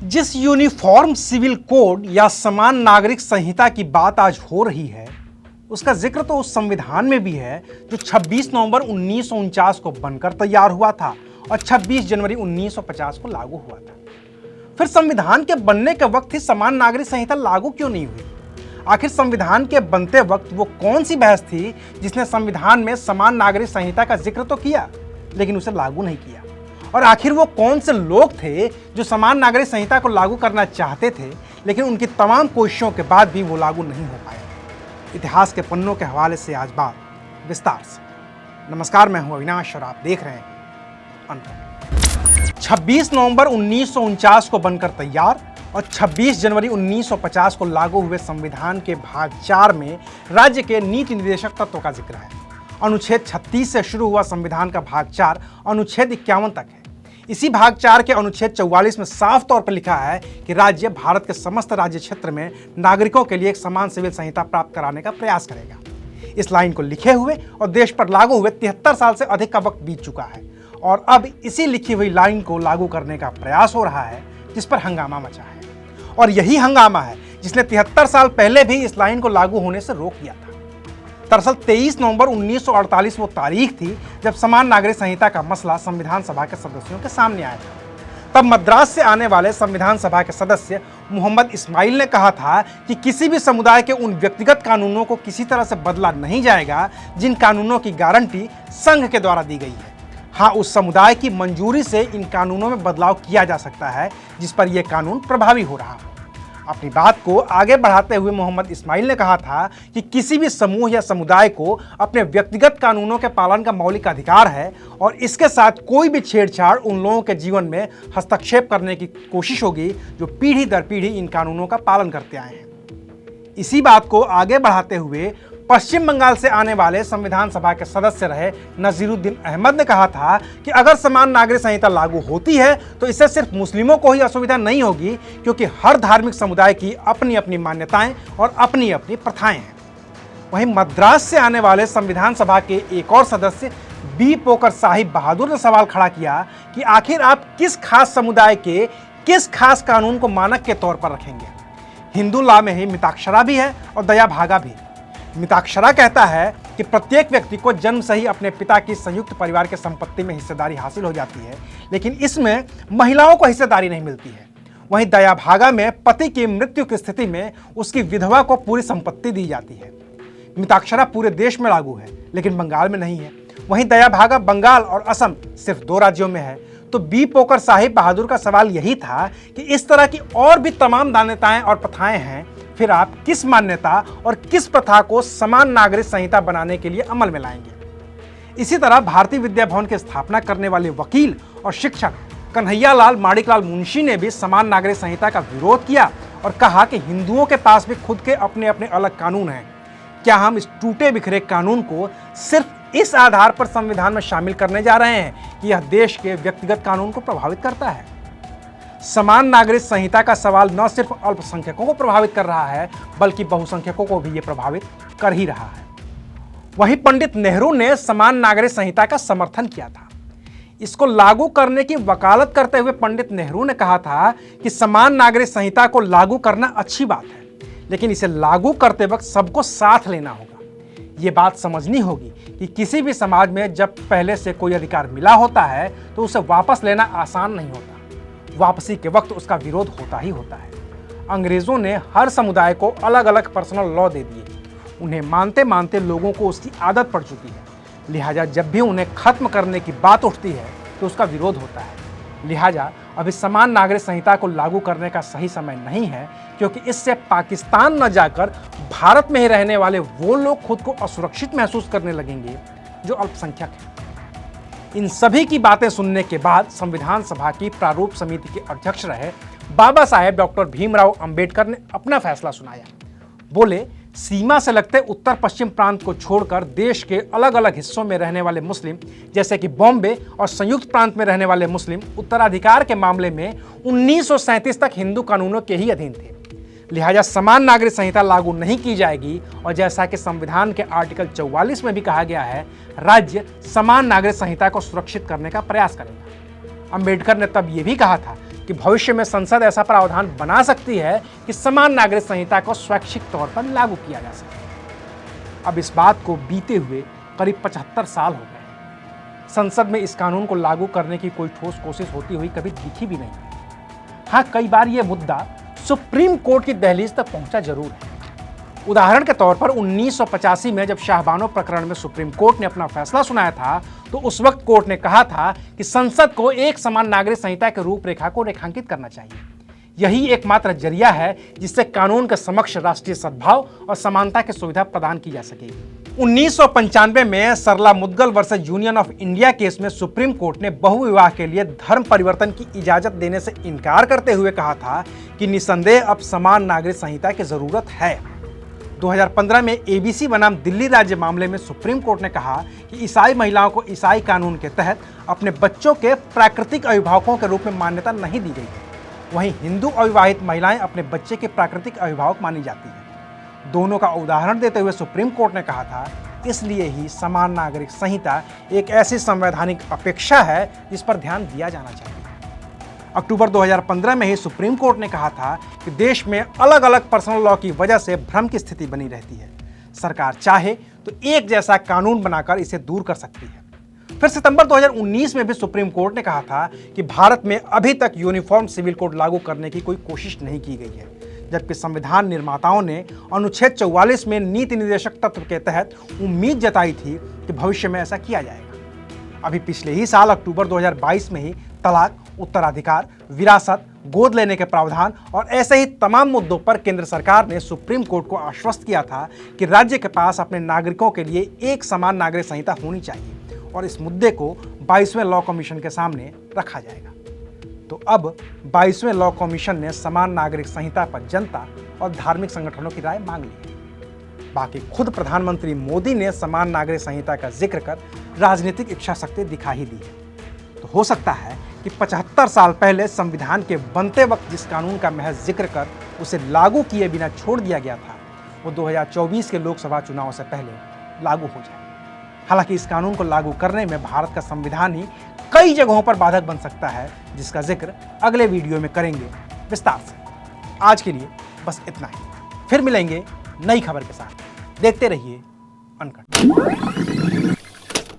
जिस uniform civil code या समान नागरिक संहिता की बात आज हो रही है, उसका जिक्र तो उस संविधान में भी है जो 26 नवंबर 1949 को बनकर तैयार हुआ था और 26 जनवरी 1950 को लागू हुआ था। फिर संविधान के बनने के वक्त ही समान नागरिक संहिता लागू क्यों नहीं हुई? आखिर संविधान के बनते वक्त वो कौन सी बहस थी जिसने संविधान में समान नागरिक संहिता का जिक्र तो किया लेकिन उसे लागू नहीं किया? और आखिर वो कौन से लोग थे जो समान नागरिक संहिता को लागू करना चाहते थे लेकिन उनकी तमाम कोशिशों के बाद भी वो लागू नहीं हो पाया? इतिहास के पन्नों के हवाले से आज बात विस्तार से। नमस्कार, मैं हूं अविनाश और आप देख रहे हैं अनपढ़। 26 नवंबर 1949 को बनकर तैयार और 26 जनवरी 1950 को लागू हुए संविधान के भाग 4 में राज्य के नीति निर्देशक तत्व का जिक्र है। अनुच्छेद 36 से शुरू हुआ संविधान का भाग 4 अनुच्छेद 51 तक है। इसी भाग 4 के अनुच्छेद 44 में साफ तौर पर लिखा है कि राज्य भारत के समस्त राज्य क्षेत्र में नागरिकों के लिए एक समान सिविल संहिता प्राप्त कराने का प्रयास करेगा। इस लाइन को लिखे हुए और देश पर लागू हुए 73 साल से अधिक का वक्त बीत चुका है और अब इसी लिखी हुई लाइन को लागू करने का प्रयास हो रहा है, जिस पर हंगामा मचा है। और यही हंगामा है जिसने 73 साल पहले भी इस लाइन को लागू होने से रोक दिया था। दरअसल 23 नवंबर 1948 वो तारीख थी जब समान नागरिक संहिता का मसला संविधान सभा के सदस्यों के सामने आया था। तब मद्रास से आने वाले संविधान सभा के सदस्य मोहम्मद इस्माइल ने कहा था कि किसी भी समुदाय के उन व्यक्तिगत कानूनों को किसी तरह से बदला नहीं जाएगा जिन कानूनों की गारंटी संघ के द्वारा दी गई है। हाँ, उस समुदाय की मंजूरी से इन कानूनों में बदलाव किया जा सकता है जिस पर यह कानून प्रभावी हो रहा हो। अपनी बात को आगे बढ़ाते हुए मोहम्मद इस्माइल ने कहा था कि किसी भी समूह या समुदाय को अपने व्यक्तिगत कानूनों के पालन का मौलिक अधिकार है और इसके साथ कोई भी छेड़छाड़ उन लोगों के जीवन में हस्तक्षेप करने की कोशिश होगी जो पीढ़ी दर पीढ़ी इन कानूनों का पालन करते आए हैं। इसी बात को आगे बढ़ाते हुए पश्चिम बंगाल से आने वाले संविधान सभा के सदस्य रहे नजीरुद्दीन अहमद ने कहा था कि अगर समान नागरिक संहिता लागू होती है तो इससे सिर्फ मुस्लिमों को ही असुविधा नहीं होगी, क्योंकि हर धार्मिक समुदाय की अपनी अपनी मान्यताएं और अपनी अपनी प्रथाएं हैं। वहीं मद्रास से आने वाले संविधान सभा के एक और सदस्य बी पोकर साहिब बहादुर ने सवाल खड़ा किया कि आखिर आप किस खास समुदाय के किस खास कानून को मानक के तौर पर रखेंगे? हिंदू लॉ में ही मिताक्षरा भी है और दया भागा भी। मिताक्षरा कहता है कि प्रत्येक व्यक्ति को जन्म से ही अपने पिता की संयुक्त परिवार के संपत्ति में हिस्सेदारी हासिल हो जाती है, लेकिन इसमें महिलाओं को हिस्सेदारी नहीं मिलती है। वहीं दया भागा में पति की मृत्यु की स्थिति में उसकी विधवा को पूरी संपत्ति दी जाती है। मिताक्षरा पूरे देश में लागू है लेकिन बंगाल में नहीं है। वहीं दया भागा बंगाल और असम सिर्फ 2 राज्यों में है। तो बी पोकर साहिब बहादुर का सवाल यही था कि इस तरह की और भी तमाम मान्यताएं और प्रथाएं हैं, फिर आप किस मान्यता और किस प्रथा को समान नागरिक संहिता बनाने के लिए अमल में लाएंगे? इसी तरह भारतीय विद्या भवन की स्थापना करने वाले वकील और शिक्षक कन्हैयालाल माणिकलाल मुंशी ने भी समान नागरिक संहिता का विरोध किया और कहा कि हिंदुओं के पास भी खुद के अपने अपने अलग कानून हैं। क्या हम इस टूटे बिखरे कानून को सिर्फ इस आधार पर संविधान में शामिल करने जा रहे हैं कि यह देश के व्यक्तिगत कानून को प्रभावित करता है? समान नागरिक संहिता का सवाल न सिर्फ अल्पसंख्यकों को प्रभावित कर रहा है बल्कि बहुसंख्यकों को भी ये प्रभावित कर ही रहा है। वहीं पंडित नेहरू ने समान नागरिक संहिता का समर्थन किया था। इसको लागू करने की वकालत करते हुए पंडित नेहरू ने कहा था कि समान नागरिक संहिता को लागू करना अच्छी बात है, लेकिन इसे लागू करते वक्त सबको साथ लेना होगा। ये बात समझनी होगी कि किसी भी समाज में जब पहले से कोई अधिकार मिला होता है तो उसे वापस लेना आसान नहीं होता। वापसी के वक्त उसका विरोध होता ही होता है। अंग्रेजों ने हर समुदाय को अलग अलग पर्सनल लॉ दे दिए। उन्हें मानते मानते लोगों को उसकी आदत पड़ चुकी है, लिहाजा जब भी उन्हें खत्म करने की बात उठती है तो उसका विरोध होता है। लिहाजा अभी समान नागरिक संहिता को लागू करने का सही समय नहीं है, क्योंकि इससे पाकिस्तान न जाकर भारत में ही रहने वाले वो लोग खुद को असुरक्षित महसूस करने लगेंगे जो अल्पसंख्यक हैं। इन सभी की बातें सुनने के बाद संविधान सभा की प्रारूप समिति के अध्यक्ष रहे बाबा साहेब डॉक्टर भीमराव अंबेडकर ने अपना फैसला सुनाया। बोले, सीमा से लगते उत्तर पश्चिम प्रांत को छोड़कर देश के अलग अलग हिस्सों में रहने वाले मुस्लिम, जैसे कि बॉम्बे और संयुक्त प्रांत में रहने वाले मुस्लिम, उत्तराधिकार के मामले में 1937 तक हिंदू कानूनों के ही अधीन थे। लिहाजा समान नागरिक संहिता लागू नहीं की जाएगी और जैसा कि संविधान के आर्टिकल 44 में भी कहा गया है, राज्य समान नागरिक संहिता को सुरक्षित करने का प्रयास करेगा। अंबेडकर ने तब यह भी कहा था कि भविष्य में संसद ऐसा प्रावधान बना सकती है कि समान नागरिक संहिता को स्वैच्छिक तौर पर लागू किया जा सके। अब इस बात को बीते हुए करीब 75 साल हो गए। संसद में इस कानून को लागू करने की कोई ठोस कोशिश होती हुई कभी दिखी भी नहीं। हाँ, कई बार यह मुद्दा सुप्रीम कोर्ट की दहलीज तक पहुंचा जरूर है। उदाहरण के तौर पर 1985 में जब शाहबानो प्रकरण में सुप्रीम कोर्ट ने अपना फैसला सुनाया था, तो उस वक्त कोर्ट ने कहा था कि संसद को एक समान नागरिक संहिता के रूपरेखा को रेखांकित करना चाहिए। यही एकमात्र जरिया है जिससे कानून के समक्ष राष्ट्रीय सद्भाव और समानता की सुविधा प्रदान की जा सकेगी। 1995 में Sarla Mudgal versus union of India case में सुप्रीम कोर्ट ने बहुविवाह के लिए धर्म परिवर्तन की इजाजत देने से इनकार करते हुए कहा था कि निसंदेह अब समान नागरिक संहिता की जरूरत है। 2015 में एबीसी बनाम दिल्ली राज्य मामले में सुप्रीम कोर्ट ने कहा कि ईसाई महिलाओं को ईसाई कानून के तहत अपने बच्चों के प्राकृतिक अभिभावकों के रूप में मान्यता नहीं दी गई है। वहीं हिंदू अविवाहित महिलाएं अपने बच्चे के प्राकृतिक अभिभावक मानी जाती हैं। दोनों का उदाहरण देते हुए सुप्रीम कोर्ट ने कहा था, इसलिए ही समान नागरिक संहिता एक ऐसी संवैधानिक अपेक्षा है जिस पर ध्यान दिया जाना चाहिए। अक्टूबर 2015 में ही सुप्रीम कोर्ट ने कहा था कि देश में अलग अलग पर्सनल लॉ की वजह से भ्रम की स्थिति बनी रहती है। सरकार चाहे तो एक जैसा कानून बनाकर इसे दूर कर सकती है। फिर सितंबर 2019 में भी सुप्रीम कोर्ट ने कहा था कि भारत में अभी तक यूनिफॉर्म सिविल कोड लागू करने की कोई कोशिश नहीं की गई है, जबकि संविधान निर्माताओं ने अनुच्छेद 44 में नीति निर्देशक तत्व के तहत उम्मीद जताई थी कि भविष्य में ऐसा किया जाएगा। अभी पिछले ही साल अक्टूबर 2022 में ही तलाक, उत्तराधिकार, विरासत, गोद लेने के प्रावधान और ऐसे ही तमाम मुद्दों पर केंद्र सरकार ने सुप्रीम कोर्ट को आश्वस्त किया था कि राज्य के पास अपने नागरिकों के लिए एक समान नागरिक संहिता होनी चाहिए और इस मुद्दे को 22वें लॉ कमीशन के सामने रखा जाएगा। तो अब 22वें लॉ कमीशन ने समान नागरिक संहिता पर जनता और धार्मिक संगठनों की राय मांग ली है। बाकी खुद प्रधानमंत्री मोदी ने समान नागरिक संहिता का जिक्र कर राजनीतिक इच्छा शक्ति दिखा ही दी है। तो हो सकता है कि 75 साल पहले संविधान के बनते वक्त जिस कानून का महज जिक्र कर उसे लागू किए बिना छोड़ दिया गया था, वो 2024 के लोकसभा चुनाव से पहले लागू हो जाए। हालांकि इस कानून को लागू करने में भारत का संविधान ही कई जगहों पर बाधक बन सकता है, जिसका जिक्र अगले वीडियो में करेंगे विस्तार से। आज के लिए बस इतना ही, फिर मिलेंगे नई खबर के साथ। देखते रहिए अनकट।